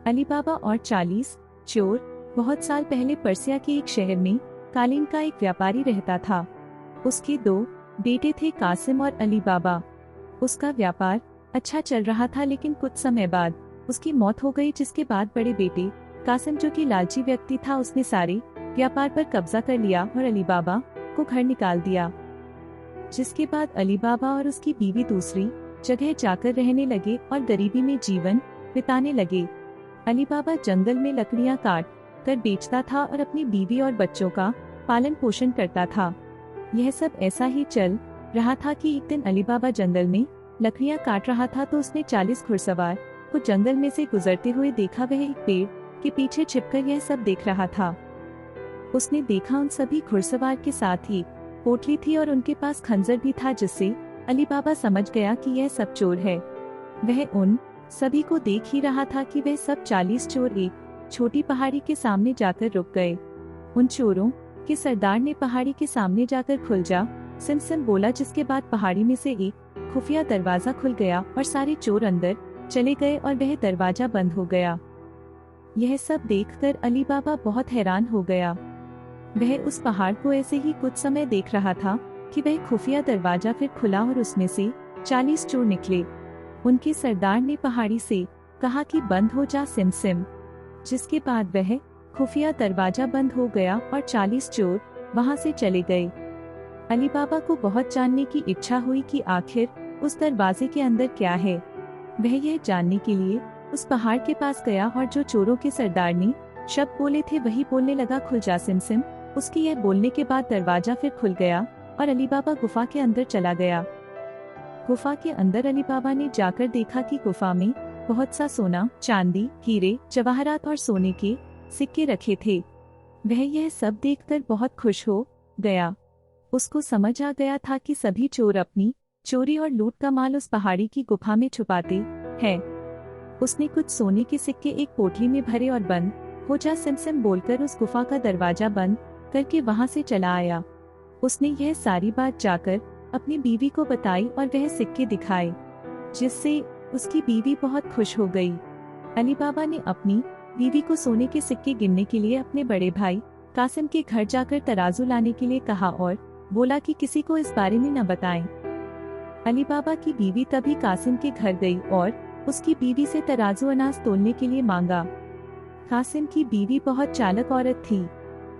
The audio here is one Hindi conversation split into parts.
अली बाबा और 40 चोर। बहुत साल पहले पर्सिया के एक शहर में कालीन का एक व्यापारी रहता था। उसके 2 बेटे थे, कासिम और अली बाबा। उसका व्यापार अच्छा चल रहा था, लेकिन कुछ समय बाद उसकी मौत हो गई, जिसके बाद बड़े बेटे कासिम, जो कि लालची व्यक्ति था, उसने सारे व्यापार पर कब्जा कर लिया और अली बाबा को घर निकाल दिया। जिसके बाद अली बाबा और उसकी बीवी दूसरी जगह जाकर रहने लगे और गरीबी में जीवन बिताने लगे। अली बाबा जंगल में लकड़ियां काट कर बेचता था और अपनी बीवी और बच्चों का पालन पोषण करता था। यह सब ऐसा ही चल रहा था कि एक दिन अली बाबा जंगल में लकड़ियां काट रहा था, तो उसने 40 घुड़सवार को जंगल में से गुजरते हुए देखा। वह एक पेड़ के पीछे छिपकर यह सब देख रहा था। उसने देखा उन सभी घुड़सवार के साथ ही पोटली थी और उनके पास खंजर भी था, जिससे अली बाबा समझ गया कि यह सब चोर है। वह उन सभी को देख ही रहा था कि वह सब 40 चोर एक छोटी पहाड़ी के सामने जाकर रुक गए। उन चोरों के सरदार ने पहाड़ी के सामने जाकर खुल जा सिम सिम बोला, जिसके बाद पहाड़ी में से एक खुफिया दरवाजा खुल गया और सारे चोर अंदर चले गए और वह दरवाजा बंद हो गया। यह सब देखकर अली बाबा बहुत हैरान हो गया। वह उस पहाड़ को ऐसे ही कुछ समय देख रहा था कि वह खुफिया दरवाजा फिर खुला और उसमें से 40 चोर निकले। उनके सरदार ने पहाड़ी से कहा कि बंद हो जा सिम सिम, जिसके बाद वह खुफिया दरवाजा बंद हो गया और 40 चोर वहां से चले गए। अली बाबा को बहुत जानने की इच्छा हुई कि आखिर उस दरवाजे के अंदर क्या है। वह यह जानने के लिए उस पहाड़ के पास गया और जो चोरों के सरदार ने शब्द बोले थे वही बोलने लगा, खुल जा सिम सिम। उसके यह बोलने के बाद दरवाजा फिर खुल गया और अली बाबा गुफा के अंदर चला गया। गुफा के अंदर अली बाबा ने जाकर देखा कि गुफा में बहुत सा सोना, चांदी, हीरे, जवाहरात और सोने के सिक्के रखे थे। वह यह सब देखकर बहुत खुश हो गया। उसको समझ आ गया था कि सभी चोर अपनी चोरी और लूट का माल उस पहाड़ी की गुफा में छुपाते हैं। उसने कुछ सोने के सिक्के एक पोटली में भरे और बंद हो जा सिम सिम बोलकर उस गुफा का दरवाजा बंद करके वहां से चला आया। उसने यह सारी बात जाकर अपनी बीवी को बताई और वह सिक्के दिखाए, जिससे उसकी बीवी बहुत खुश हो गई। अली बाबा ने अपनी बीवी को सोने के सिक्के गिनने के लिए अपने बड़े भाई कासिम के घर जाकर तराजू लाने के लिए कहा और बोला कि किसी को इस बारे में न बताएं। अली बाबा की बीवी तभी कासिम के घर गई और उसकी बीवी से तराजू अनाज तोलने के लिए मांगा। कासिम की बीवी बहुत चालाक औरत थी।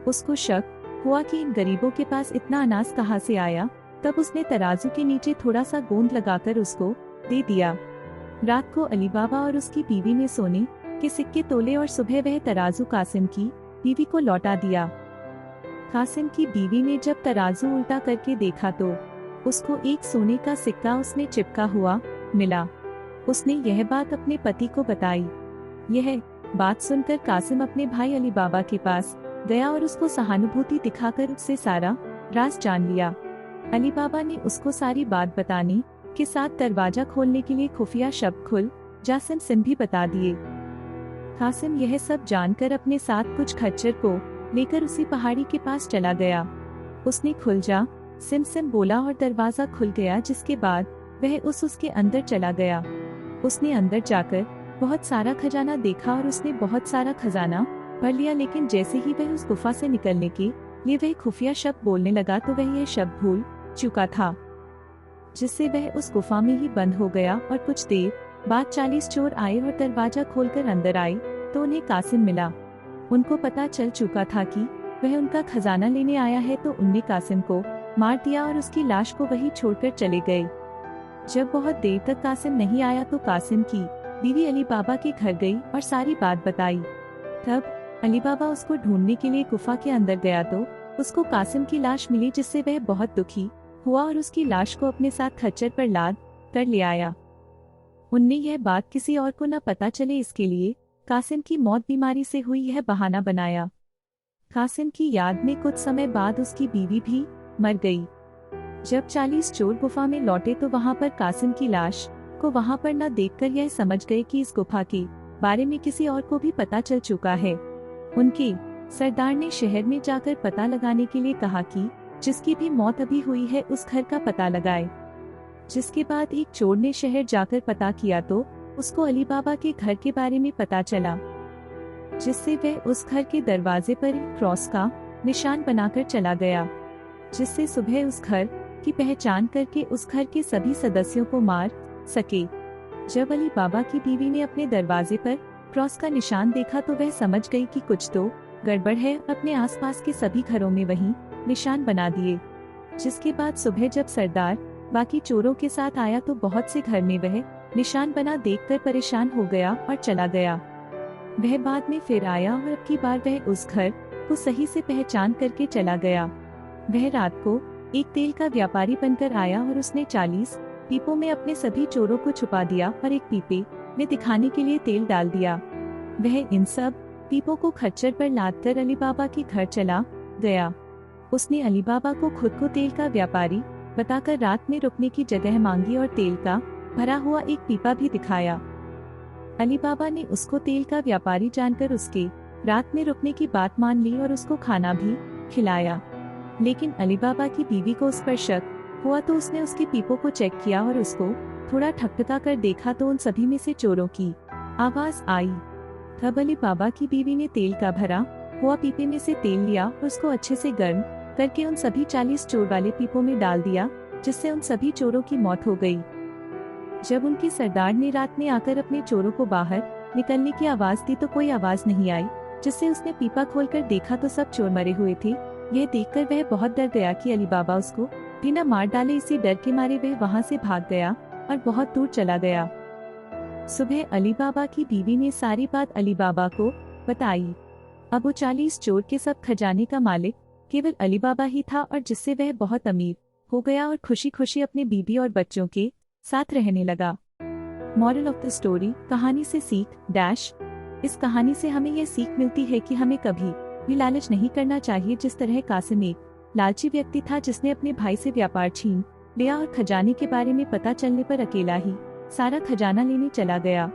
उसको शक हुआ कि इन गरीबों के पास इतना अनाज कहाँ से आया। तब उसने तराजू के नीचे थोड़ा सा गोंद लगाकर उसको दे दिया। रात को अली बाबा और उसकी बीवी ने सोने के सिक्के तोले और सुबह वह तराजू कासिम की बीवी को लौटा दिया। कासिम की बीवी ने जब तराजू उल्टा करके देखा तो उसको एक सोने का सिक्का उसमें चिपका हुआ मिला। उसने यह बात अपने पति को बताई। यह बात सुनकर कासिम अपने भाई अली बाबा के पास गया और उसको सहानुभूति दिखाकर उससे सारा राज जान लिया। अली बाबा ने उसको सारी बात बताने के साथ दरवाजा खोलने के लिए खुफिया शब्द खुल जा सिम सिम भी बता दिए। कासिम यह सब जानकर अपने साथ कुछ खच्चर को लेकर उसी पहाड़ी के पास चला गया। उसने खुल जा सिम सिम बोला और दरवाजा खुल गया, जिसके बाद वह उसके अंदर चला गया। उसने अंदर जाकर बहुत सारा खजाना देखा और उसने बहुत सारा खजाना भर लिया, लेकिन जैसे ही वह उस गुफा से निकलने के लिए वह खुफिया शब्द बोलने लगा तो वह यह शब्द भूल चुका था, जिससे वह उस गुफा में ही बंद हो गया। और कुछ देर बाद 40 चोर आए और दरवाजा खोलकर अंदर आए तो उन्हें कासिम मिला। उनको पता चल चुका था कि वह उनका खजाना लेने आया है, तो उनने कासिम को मार दिया और उसकी लाश को वहीं छोड़कर चले गए। जब बहुत देर तक कासिम नहीं आया तो कासिम की बीवी अली बाबा के घर गई और सारी बात बताई। तब अली बाबा उसको ढूंढने के लिए गुफा के अंदर गया तो उसको कासिम की लाश मिली, जिससे वह बहुत दुखी हुआ और उसकी लाश को अपने साथ खच्चर पर लाद कर ले आया। उनने यह बात किसी और को न पता चले, इसके लिए कासिम की मौत बीमारी से हुई यह बहाना बनाया। कासिम की याद में कुछ समय बाद उसकी बीवी भी मर गई। जब 40 चोर गुफा में लौटे तो वहां पर कासिम की लाश को वहां पर न देखकर यह समझ गए कि इस गुफा के बारे में किसी और को भी पता चल चुका है। उनके सरदार ने शहर में जाकर पता लगाने के लिए कहा कि जिसकी भी मौत अभी हुई है उस घर का पता लगाए। जिसके बाद एक चोर ने शहर जाकर पता किया तो उसको अली बाबा के घर के बारे में पता चला। जिससे वह उस घर के दरवाजे पर एक क्रॉस का निशान बनाकर चला गया, जिससे सुबह उस घर की पहचान करके उस घर के सभी सदस्यों को मार सके। जब अली बाबा की बीवी ने अपने दरवाजे पर क्रॉस का निशान देखा तो वह समझ गई कि कुछ तो गड़बड़ है। अपने आसपास के सभी घरों में वही निशान बना दिए, जिसके बाद सुबह जब सरदार बाकी चोरों के साथ आया तो बहुत से घर में वह निशान बना देखकर परेशान हो गया और चला गया। वह बाद में फिर आया और अब की बार वह उस घर को सही से पहचान करके चला गया। वह रात को एक तेल का व्यापारी बनकर आया और उसने 40 पीपों में अपने सभी चोरों को छुपा दिया और एक पीपे में दिखाने के लिए तेल डाल दिया। वह इन सब पीपों को खच्चर पर लादकर अली बाबा के घर चला गया। उसने अली बाबा को खुद को तेल का व्यापारी बताकर रात में रुकने की जगह मांगी और तेल का भरा हुआ एक पीपा भी दिखाया। अली बाबा ने उसको तेल का व्यापारी जानकर उसके रात में रुकने की बात मान ली और उसको खाना भी खिलाया। लेकिन अली बाबा की बीवी को उस पर शक हुआ तो उसने उसके पीपों को चेक किया और उसको थोड़ा ठकठका कर देखा तो उन सभी में से चोरों की आवाज आई। तब अली बाबा की बीवी ने तेल का भरा हुआ पीपे में से तेल लिया और उसको अच्छे से गर्म करके उन सभी 40 चोर वाले पीपों में डाल दिया, जिससे उन सभी चोरों की मौत हो गई। जब उनके सरदार ने रात में आकर अपने चोरों को बाहर निकलने की आवाज दी तो कोई आवाज नहीं आई, जिससे उसने पीपा खोलकर देखा तो सब चोर मरे हुए थे। यह देखकर वह बहुत डर गया कि अली बाबा उसको बिना मार डाले, इसी डर के मारे वह वहां से भाग गया और बहुत दूर चला गया। सुबह अली बाबा की बीवी ने सारी बात अली बाबा को बताई। अब वो 40 चोर के सब खजाने का मालिक केवल अली बाबा ही था और जिससे वह बहुत अमीर हो गया और खुशी खुशी अपने बीबी और बच्चों के साथ रहने लगा। मॉरल ऑफ द स्टोरी, कहानी से सीख डैश। इस कहानी से हमें यह सीख मिलती है कि हमें कभी भी लालच नहीं करना चाहिए। जिस तरह कासिम एक लालची व्यक्ति था जिसने अपने भाई से व्यापार छीन लिया और खजाने के बारे में पता चलने पर अकेला ही सारा खजाना लेने चला गया।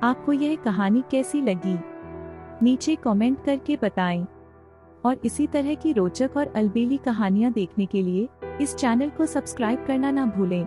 आपको यह कहानी कैसी लगी नीचे कमेंट करके बताएं और इसी तरह की रोचक और अलबेली कहानियां देखने के लिए इस चैनल को सब्सक्राइब करना ना भूलें।